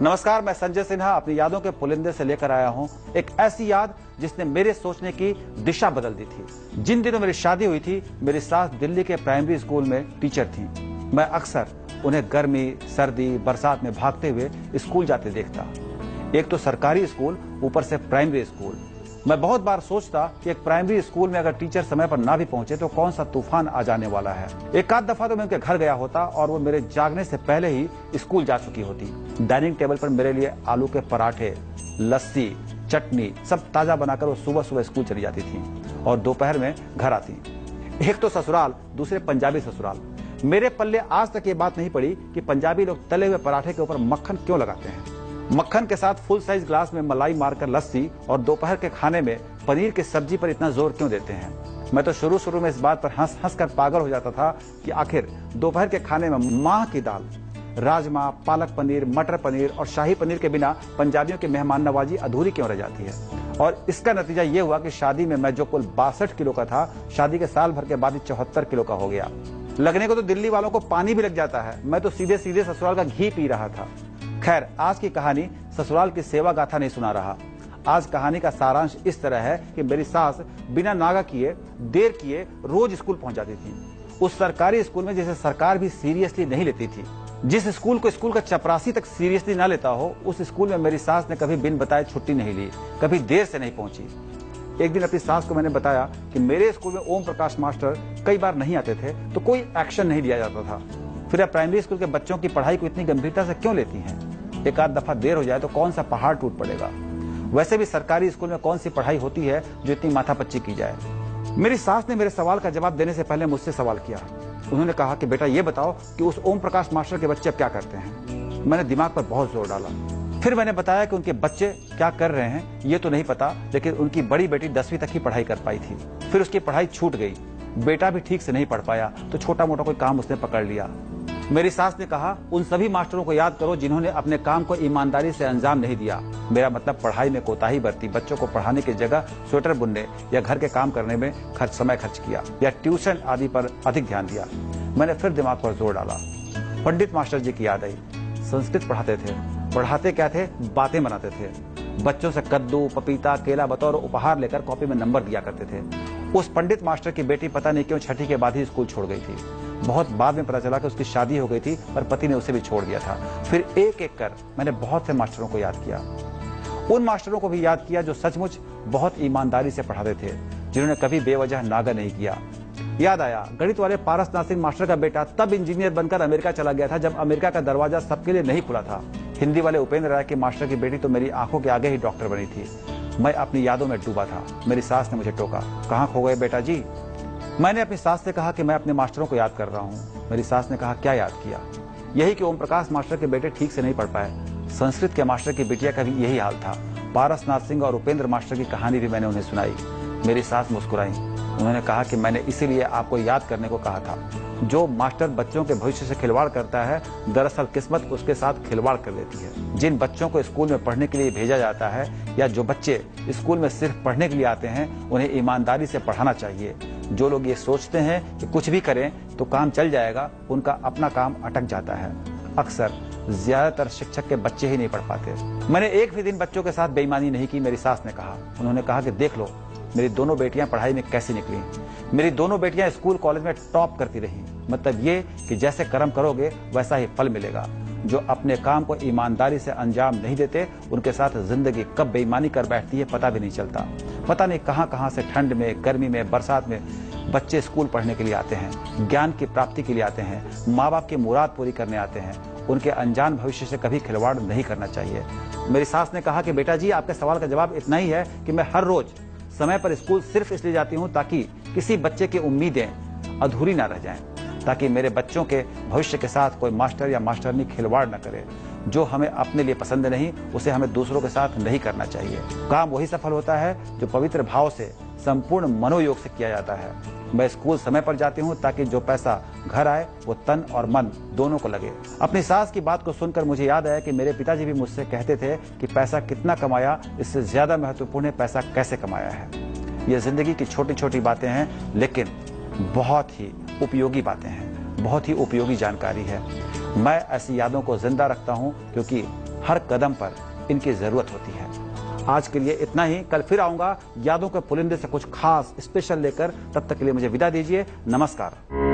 नमस्कार, मैं संजय सिन्हा अपनी यादों के पुलिंदे से लेकर आया हूं एक ऐसी याद जिसने मेरे सोचने की दिशा बदल दी थी। जिन दिनों मेरी शादी हुई थी, मेरी सास दिल्ली के प्राइमरी स्कूल में टीचर थी। मैं अक्सर उन्हें गर्मी, सर्दी, बरसात में भागते हुए स्कूल जाते देखता। एक तो सरकारी स्कूल, ऊपर से प्राइमरी स्कूल। मैं बहुत बार सोचता कि एक प्राइमरी स्कूल में अगर टीचर समय पर ना भी पहुंचे तो कौन सा तूफान आ जाने वाला है। एक आध दफा तो मैं उनके घर गया होता और वो मेरे जागने से पहले ही स्कूल जा चुकी होती। डाइनिंग टेबल पर मेरे लिए आलू के पराठे, लस्सी, चटनी सब ताजा बनाकर वो सुबह सुबह स्कूल चली जाती थी और दोपहर में घर आती। एक तो ससुराल, दूसरे पंजाबी ससुराल। मेरे पल्ले आज तक ये बात नहीं पड़ी कि पंजाबी लोग तले हुए पराठे के ऊपर मक्खन क्यों लगाते हैं। मक्खन के साथ फुल साइज ग्लास में मलाई मारकर लस्सी और दोपहर के खाने में पनीर की सब्जी पर इतना जोर क्यों देते हैं। मैं तो शुरू में इस बात पर हंस हंस कर पागल हो जाता था कि आखिर दोपहर के खाने में माह की दाल, राजमा, पालक पनीर, मटर पनीर और शाही पनीर के बिना पंजाबियों की मेहमान नवाजी अधूरी क्यों रह जाती है। और इसका नतीजा ये हुआ कि शादी में मैं जो कुल 62 किलो का था, शादी के साल भर के बाद 74 किलो का हो गया। लगने को तो दिल्ली वालों को पानी भी लग जाता है, मैं तो सीधे सीधे ससुराल का घी पी रहा था। खैर, आज की कहानी ससुराल की सेवा गाथा नहीं सुना रहा। आज कहानी का सारांश इस तरह है कि मेरी सास बिना नागा किए, देर किए रोज स्कूल पहुंच जाती थी। उस सरकारी स्कूल में जिसे सरकार भी सीरियसली नहीं लेती थी। जिस स्कूल को स्कूल का चपरासी तक सीरियसली ना लेता हो, उस स्कूल में मेरी सास ने कभी बिन बताए छुट्टी नहीं ली, कभी देर से नहीं पहुंची। एक दिन अपनी सास को मैंने बताया कि मेरे स्कूल में ओम प्रकाश मास्टर कई बार नहीं आते थे तो कोई एक्शन नहीं लिया जाता था। फिर आप प्राइमरी स्कूल के बच्चों की पढ़ाई को इतनी गंभीरता से क्यों लेती हैं? एक आध दफा देर हो जाए तो कौन सा पहाड़ टूट पड़ेगा। वैसे भी सरकारी स्कूल में कौन सी पढ़ाई होती है जो इतनी माथापच्ची की जाए। मेरी सास ने मेरे सवाल का जवाब देने से पहले मुझसे सवाल किया। उन्होंने कहा कि बेटा ये बताओ कि उस ओम प्रकाश मास्टर के बच्चे अब क्या करते हैं। मैंने दिमाग पर बहुत जोर डाला। फिर मैंने बताया कि उनके बच्चे क्या कर रहे हैं ये तो नहीं पता, लेकिन उनकी बड़ी बेटी 10वीं तक ही पढ़ाई कर पाई थी। फिर उसकी पढ़ाई छूट गई। बेटा भी ठीक से नहीं पढ़ पाया तो छोटा मोटा कोई काम उसने पकड़ लिया। मेरी सास ने कहा, उन सभी मास्टरों को याद करो जिन्होंने अपने काम को ईमानदारी से अंजाम नहीं दिया। मेरा मतलब पढ़ाई में कोताही बरती, बच्चों को पढ़ाने की जगह स्वेटर बुनने या घर के काम करने में समय खर्च किया या ट्यूशन आदि पर अधिक ध्यान दिया। मैंने फिर दिमाग पर जोर डाला। पंडित मास्टर जी की याद आई। संस्कृत पढ़ाते थे। पढ़ाते क्या थे, बातें बनाते थे। बच्चों से कद्दू, पपीता, केला बतौर उपहार लेकर कॉपी में नंबर दिया करते थे। उस पंडित मास्टर की बेटी पता नहीं क्यों छठी के बाद ही स्कूल छोड़ गई थी। बहुत बाद में पता चला कि उसकी शादी हो गई थी पर पति ने उसे भी छोड़ दिया था। फिर एक एक कर मैंने बहुत से मास्टरों को याद किया। उन मास्टरों को भी याद किया जो सचमुच बहुत ईमानदारी से पढ़ाते थे, जिन्होंने कभी बेवजह नागा नहीं किया। याद आया, गणित वाले पारसनाथ सिंह मास्टर का बेटा तब इंजीनियर बनकर अमेरिका चला गया था जब अमेरिका का दरवाजा सबके लिए नहीं खुला था। हिंदी वाले उपेंद्र राय के मास्टर की बेटी तो मेरी आंखों के आगे ही डॉक्टर बनी थी। मैं अपनी यादों में डूबा था। मेरी सास ने मुझे टोका, कहाँ खो गए बेटा जी। मैंने अपनी सास से कहा कि मैं अपने मास्टरों को याद कर रहा हूँ। मेरी सास ने कहा, क्या याद किया? यही कि ओम प्रकाश मास्टर के बेटे ठीक से नहीं पढ़ पाए। संस्कृत के मास्टर की बिटिया का भी यही हाल था। पारसनाथ सिंह और उपेंद्र मास्टर की कहानी भी मैंने उन्हें सुनाई। मेरी सास मुस्कुराई। उन्होंने कहा कि मैंने इसीलिए आपको याद करने को कहा था। जो मास्टर बच्चों के भविष्य से खिलवाड़ करता है, दरअसल किस्मत उसके साथ खिलवाड़ कर देती है। जिन बच्चों को स्कूल में पढ़ने के लिए भेजा जाता है या जो बच्चे स्कूल में सिर्फ पढ़ने के लिए आते हैं, उन्हें ईमानदारी से पढ़ाना चाहिए। जो लोग ये सोचते हैं कि कुछ भी करें तो काम चल जाएगा, उनका अपना काम अटक जाता है। अक्सर ज्यादातर शिक्षक के बच्चे ही नहीं पढ़ पाते। मैंने एक भी दिन बच्चों के साथ बेईमानी नहीं की, मेरी सास ने कहा। उन्होंने कहा कि देख लो मेरी दोनों बेटियां पढ़ाई में कैसी निकली। मेरी दोनों बेटियां स्कूल कॉलेज में टॉप करती रही। मतलब ये कि जैसे कर्म करोगे वैसा ही फल मिलेगा। जो अपने काम को ईमानदारी से अंजाम नहीं देते, उनके साथ जिंदगी कब बेईमानी कर बैठती है पता भी नहीं चलता। पता नहीं कहां से ठंड में, गर्मी में, बरसात में बच्चे स्कूल पढ़ने के लिए आते हैं, ज्ञान की प्राप्ति के लिए आते हैं, माँ बाप की मुराद पूरी करने आते हैं। उनके अनजान भविष्य से कभी खिलवाड़ नहीं करना चाहिए। मेरी सास ने कहा कि बेटा जी, आपके सवाल का जवाब इतना ही है कि मैं हर रोज समय पर स्कूल सिर्फ इसलिए जाती हूँ ताकि किसी बच्चे की उम्मीदें अधूरी ना रह जाएं, ताकि मेरे बच्चों के भविष्य के साथ कोई मास्टर या मास्टरनी खिलवाड़ न करे। जो हमें अपने लिए पसंद नहीं, उसे हमें दूसरों के साथ नहीं करना चाहिए। काम वही सफल होता है जो पवित्र भाव से, संपूर्ण मनोयोग से किया जाता है। मैं स्कूल समय पर जाती हूँ ताकि जो पैसा घर आए वो तन और मन दोनों को लगे। अपनी सास की बात को सुनकर मुझे याद आया कि मेरे पिताजी भी मुझसे कहते थे कि पैसा कितना कमाया इससे ज्यादा महत्वपूर्ण है पैसा कैसे कमाया है। ये जिंदगी की छोटी छोटी बातें हैं, लेकिन बहुत ही उपयोगी बातें हैं, बहुत ही उपयोगी जानकारी है। मैं ऐसी यादों को जिंदा रखता हूं क्योंकि हर कदम पर इनकी जरूरत होती है। आज के लिए इतना ही। कल फिर आऊंगा यादों के पुलिंदे से कुछ खास स्पेशल लेकर। तब तक के लिए मुझे विदा दीजिए। नमस्कार।